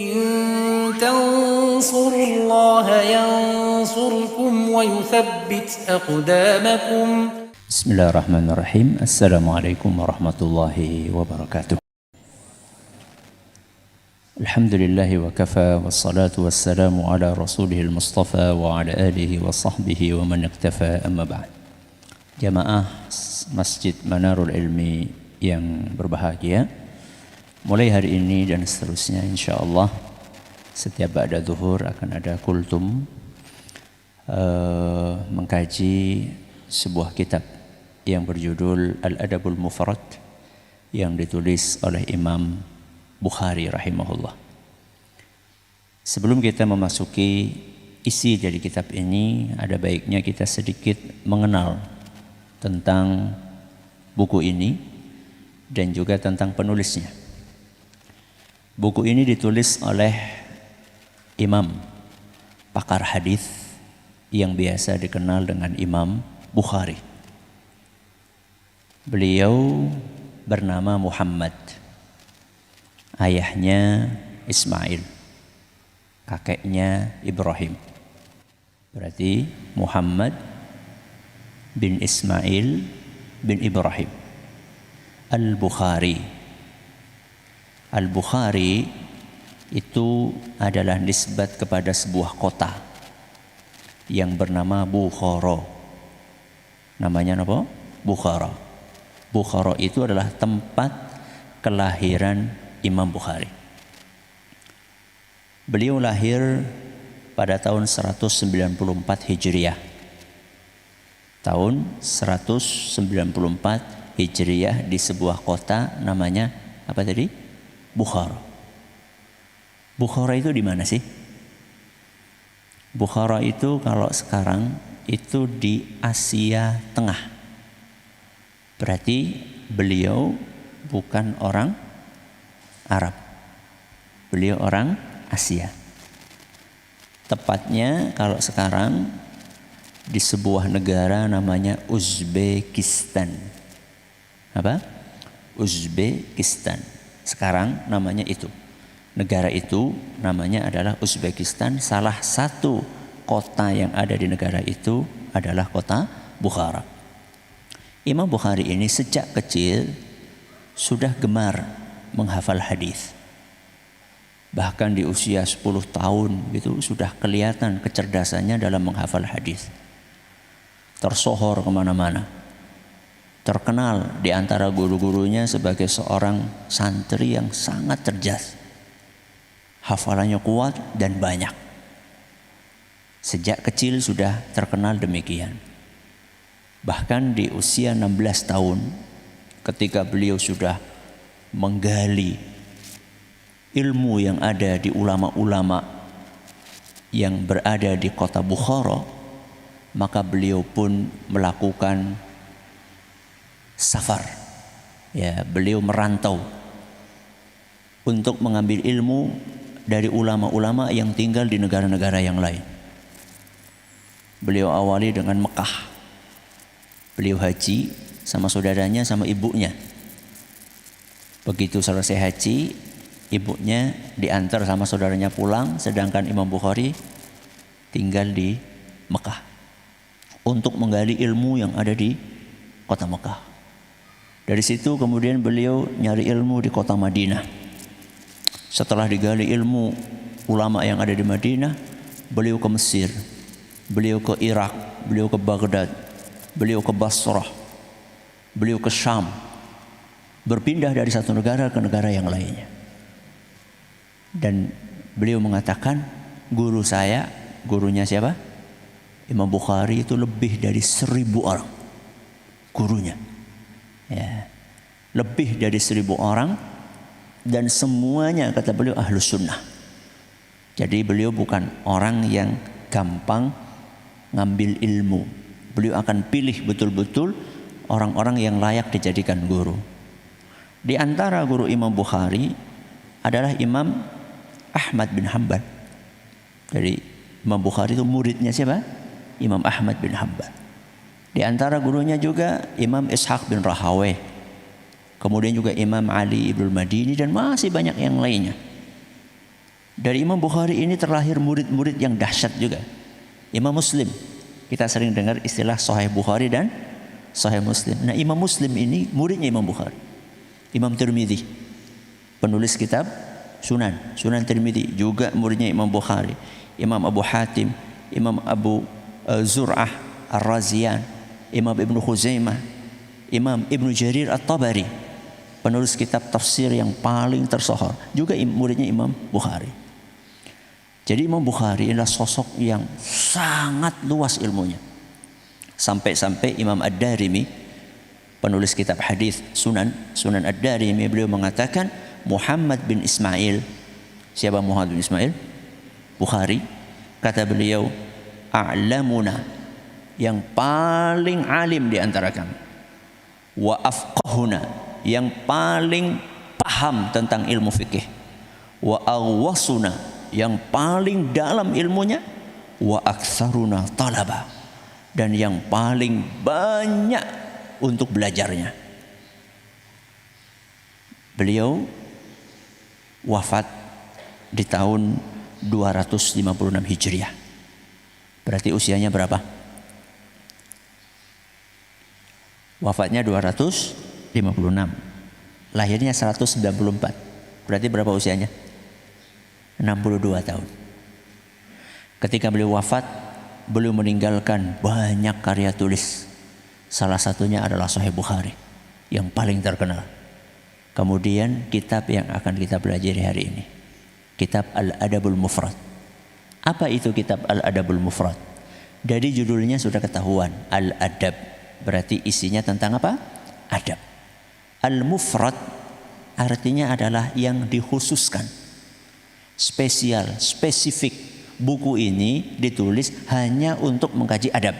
إن تنصروا الله ينصركم ويثبت أقدامكم. بسم الله الرحمن الرحيم. السلام عليكم ورحمة الله وبركاته. الحمد لله وكفى والصلاة والسلام على رسوله المصطفى وعلى آله وصحبه ومن اقتفى. أما بعد. Jamaah Masjid Manarul Ilmi yang berbahagia, mulai hari ini dan seterusnya insyaallah setiap ba'da zuhur akan ada kultum mengkaji sebuah kitab yang berjudul Al-Adabul Mufrad yang ditulis oleh Imam Bukhari rahimahullah. Sebelum kita memasuki isi dari kitab ini, ada baiknya kita sedikit mengenal tentang buku ini dan juga tentang penulisnya. Buku ini ditulis oleh imam pakar hadis yang biasa dikenal dengan Imam Bukhari. Beliau bernama Muhammad, ayahnya Ismail, kakeknya Ibrahim. Berarti Muhammad bin Ismail bin Ibrahim Al-Bukhari. Al-Bukhari itu adalah nisbat kepada sebuah kota yang bernama Bukhara. Namanya apa? Bukhara. Bukhara itu adalah tempat kelahiran Imam Bukhari. Beliau lahir pada tahun 194 Hijriah. Tahun 194 Hijriah di sebuah kota namanya apa tadi? Bukhara. Bukhara itu di mana sih? Bukhara itu kalau sekarang itu di Asia Tengah. Berarti beliau bukan orang Arab. Beliau orang Asia. Tepatnya kalau sekarang di sebuah negara namanya Uzbekistan. Apa? Uzbekistan. Sekarang namanya itu. Negara itu namanya adalah Uzbekistan. Salah satu kota yang ada di negara itu adalah kota Bukhara. Imam Bukhari ini sejak kecil sudah gemar menghafal hadis. Bahkan di usia 10 tahun gitu sudah kelihatan kecerdasannya dalam menghafal hadis. Tersohor kemana-mana. Terkenal di antara guru-gurunya sebagai seorang santri yang sangat cerdas. Hafalannya kuat dan banyak. Sejak kecil sudah terkenal demikian. Bahkan di usia 16 tahun ketika beliau sudah menggali ilmu yang ada di ulama-ulama yang berada di kota Bukhara, maka beliau pun melakukan safar. Ya, beliau merantau untuk mengambil ilmu dari ulama-ulama yang tinggal di negara-negara yang lain. Beliau awali dengan Mekah. Beliau haji sama saudaranya sama ibunya. Begitu selesai haji, ibunya diantar sama saudaranya pulang, sedangkan Imam Bukhari tinggal di Mekah untuk menggali ilmu yang ada di kota Mekah. Dari situ kemudian beliau nyari ilmu di kota Madinah. Setelah digali ilmu ulama yang ada di Madinah, beliau ke Mesir, beliau ke Irak, beliau ke Baghdad, beliau ke Basrah, beliau ke Syam. Berpindah dari satu negara ke negara yang lainnya. Dan beliau mengatakan, guru saya, gurunya siapa? Imam Bukhari itu lebih dari 1000 orang gurunya. Ya, lebih dari 1000 orang dan semuanya kata beliau ahlus sunnah. Jadi beliau bukan orang yang gampang ngambil ilmu. Beliau akan pilih betul-betul orang-orang yang layak dijadikan guru. Di antara guru Imam Bukhari adalah Imam Ahmad bin Hanbal. Jadi Imam Bukhari itu muridnya siapa? Imam Ahmad bin Hanbal. Di antara gurunya juga Imam Ishaq bin Rahaweh. Kemudian juga Imam Ali ibn Madini dan masih banyak yang lainnya. Dari Imam Bukhari ini terlahir murid-murid yang dahsyat juga. Imam Muslim, kita sering dengar istilah Sahih Bukhari dan Sahih Muslim. Nah, Imam Muslim ini muridnya Imam Bukhari. Imam Tirmidzi, penulis kitab Sunan Tirmidzi, juga muridnya Imam Bukhari. Imam Abu Hatim, Imam Abu Zur'ah Ar-Raziyan, Imam Ibnu Khuzaimah, Imam Ibnu Jarir At-Tabari, penulis kitab tafsir yang paling tersohor, juga muridnya Imam Bukhari. Jadi Imam Bukhari adalah sosok yang sangat luas ilmunya. Sampai-sampai Imam Ad-Darimi, penulis kitab hadis Sunan Ad-Darimi, beliau mengatakan Muhammad bin Ismail. Siapa Muhammad bin Ismail? Bukhari. Kata beliau, a'lamuna, yang paling alim di antara kami. Wa afqahuna, yang paling paham tentang ilmu fikih. Wa aghwasuna, yang paling dalam ilmunya. Wa aktsaruna talaba, dan yang paling banyak untuk belajarnya. Beliau wafat di tahun 256 Hijriah. Berarti usianya berapa? Wafatnya 256. Lahirnya 194. Berarti berapa usianya? 62 tahun. Ketika beliau wafat, beliau meninggalkan banyak karya tulis. Salah satunya adalah Sahih Bukhari yang paling terkenal. Kemudian kitab yang akan kita pelajari hari ini, kitab Al-Adabul Mufrad. Apa itu kitab Al-Adabul Mufrad? Dari judulnya sudah ketahuan, Al-Adab. Berarti isinya tentang apa? Adab. Al-Mufrad artinya adalah yang dikhususkan, spesial, spesifik. Buku ini ditulis hanya untuk mengkaji adab.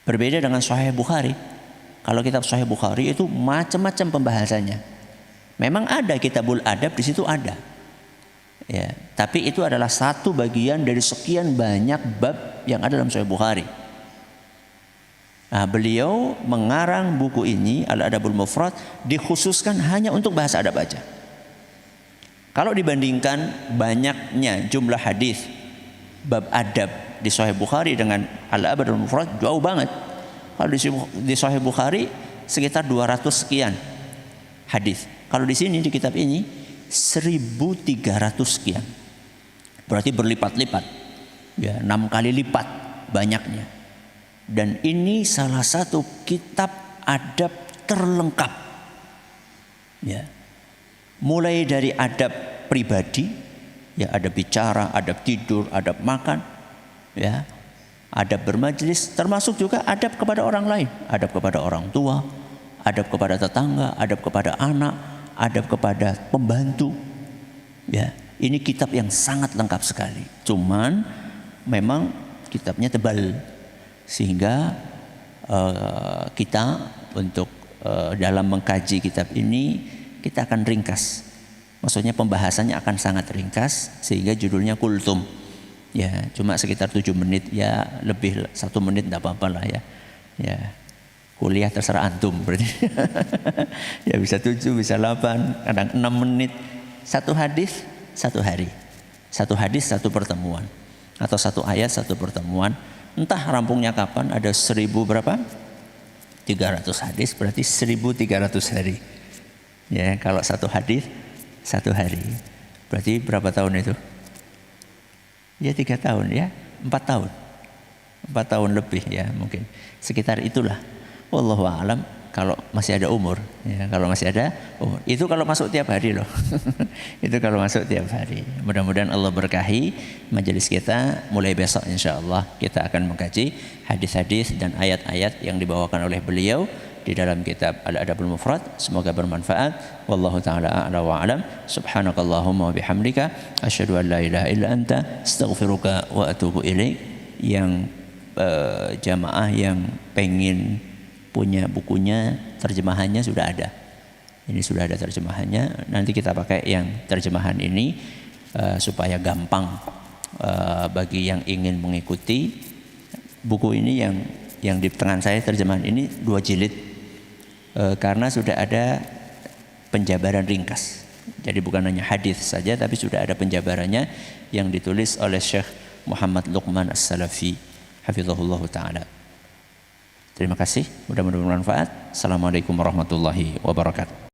Berbeda dengan Sahih Bukhari. Kalau kitab Sahih Bukhari itu macam-macam pembahasannya. Memang ada kitabul adab, di situ ada. Ya, tapi itu adalah satu bagian dari sekian banyak bab yang ada dalam Sahih Bukhari. Nah, beliau mengarang buku ini Al-Adabul Mufrad dikhususkan hanya untuk bahasa adab aja. Kalau dibandingkan banyaknya jumlah hadis bab adab di Sahih Bukhari dengan Al-Adabul Mufrad, jauh banget. Kalau di Sahih Bukhari sekitar 200 sekian hadis. Kalau di sini di kitab ini 1.300 sekian. Berarti berlipat-lipat. Ya, 6 kali lipat banyaknya. Dan ini salah satu kitab adab terlengkap. Ya. Mulai dari adab pribadi, ya, adab bicara, adab tidur, adab makan, ya, adab bermajlis, termasuk juga adab kepada orang lain, adab kepada orang tua, adab kepada tetangga, adab kepada anak, adab kepada pembantu. Ya, ini kitab yang sangat lengkap sekali. Cuman memang kitabnya tebal, sehingga kita untuk dalam mengkaji kitab ini kita akan ringkas. Maksudnya pembahasannya akan sangat ringkas, sehingga judulnya kultum. Ya, cuma sekitar 7 menit, ya lebih 1 menit enggak apa-apa lah ya. Ya. Kuliah terserah antum berarti. Ya bisa 7, bisa 8, kadang 6 menit. Satu hadis, 1 hari. 1 hadis, 1 pertemuan. Atau 1 ayat, 1 pertemuan. Entah rampungnya kapan, ada 1000 berapa? 300 hadis, berarti 1300 hari. Ya, kalau 1 hadis 1 hari. Berarti berapa tahun itu? Ya 3 tahun ya, 4 tahun. 4 tahun lebih ya mungkin. Sekitar itulah. Wallahu a'lam kalau masih ada umur. Ya, kalau masih ada umur. Itu kalau masuk tiap hari loh. Itu kalau masuk tiap hari. Mudah-mudahan Allah berkahi majelis kita. Mulai besok insyaallah kita akan mengkaji hadis-hadis dan ayat-ayat yang dibawakan oleh beliau di dalam kitab Al-Adabul Mufrad. Semoga bermanfaat. Wallahu taala a'la wa a'lam. Subhanakallahumma wa bihamdika asyhadu an la ilaha illa anta astaghfiruka wa atubu ilaik. Yang jamaah yang pengen punya bukunya, terjemahannya sudah ada. Ini sudah ada terjemahannya. Nanti kita pakai yang terjemahan ini supaya gampang bagi yang ingin mengikuti. Buku ini yang di tangan saya terjemahan ini 2 jilid. Karena sudah ada penjabaran ringkas. Jadi bukan hanya hadis saja, tapi sudah ada penjabarannya yang ditulis oleh Syekh Muhammad Luqman As-Salafi hafizahullah taala. Terima kasih, mudah-mudahan bermanfaat. Assalamualaikum warahmatullahi wabarakatuh.